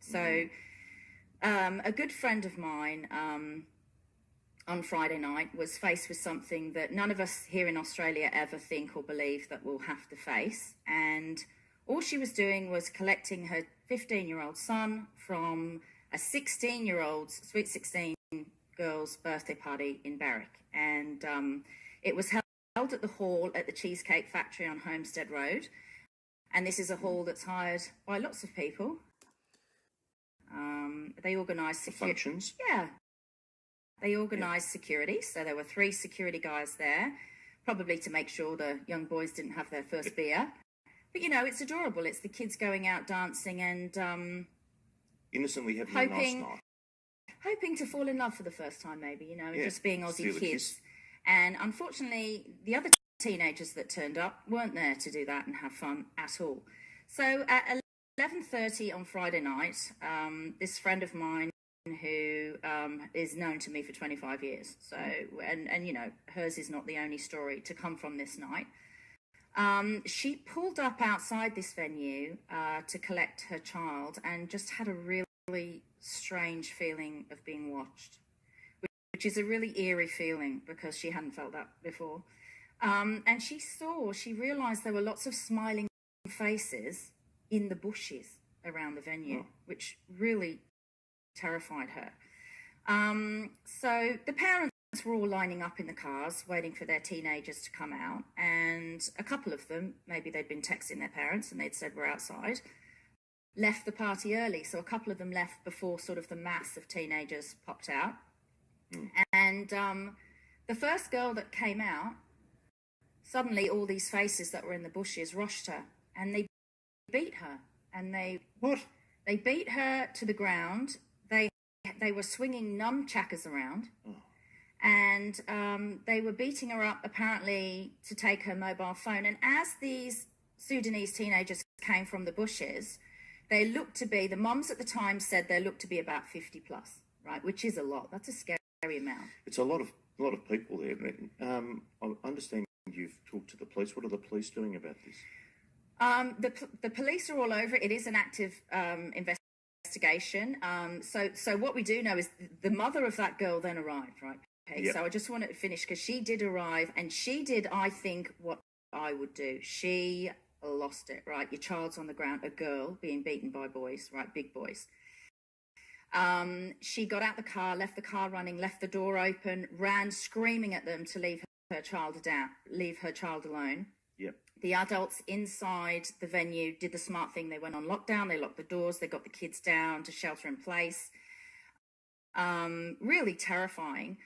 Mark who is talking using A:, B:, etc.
A: So a good friend of mine on Friday night was faced with something that none of us here in Australia ever think or believe that we'll have to face. And all she was doing was collecting her 15-year-old son from a 16-year-old, sweet 16 girl's birthday party in Berwick. And it was held at the hall at the Cheesecake Factory on Homestead Road. And this is a hall that's hired by lots of people. They organised
B: functions.
A: Yeah. They organised security. So there were 3 security guys there, probably to make sure the young boys didn't have their first beer. But, you know, it's adorable. It's the kids going out dancing and...
B: innocently having a nice night.
A: Hoping to fall in love for the first time, maybe, you know, and just being Aussie kids. And unfortunately, the other teenagers that turned up weren't there to do that and have fun at all. So at 11:30 on Friday night, this friend of mine who is known to me for 25 years, so and you know, hers is not the only story to come from this night. She pulled up outside this venue to collect her child and just had a really strange feeling of being watched, which is a really eerie feeling because she hadn't felt that before. And she realised there were lots of smiling faces in the bushes around the venue, which really terrified her. So the parents were all lining up in the cars waiting for their teenagers to come out, and a couple of them, maybe they'd been texting their parents and they'd said we're outside, left the party early. So a couple of them left before sort of the mass of teenagers popped out. And the first girl that came out, suddenly all these faces that were in the bushes rushed her and they beat her. And they beat her to the ground. They were swinging nunchuckers around. And they were beating her up apparently to take her mobile phone. And as these Sudanese teenagers came from the bushes, they looked to be, the mums at the time said they looked to be about 50 plus, right? Which is a lot. That's a scary amount.
B: It's a lot of people there. I understand you've talked to the police. What are the police doing about this?
A: The police are all over. It is an active investigation. So what we do know is the mother of that girl then arrived, right? Okay. Yep. So I just wanted to finish because she did arrive, and she did, I think, what I would do. She lost it, right? Your child's on the ground, a girl being beaten by boys, right? Big boys. She got out the car, left the car running, left the door open, ran screaming at them to leave her child alone.
B: Yep.
A: The adults inside the venue did the smart thing. They went on lockdown. They locked the doors. They got the kids down to shelter in place. Really terrifying.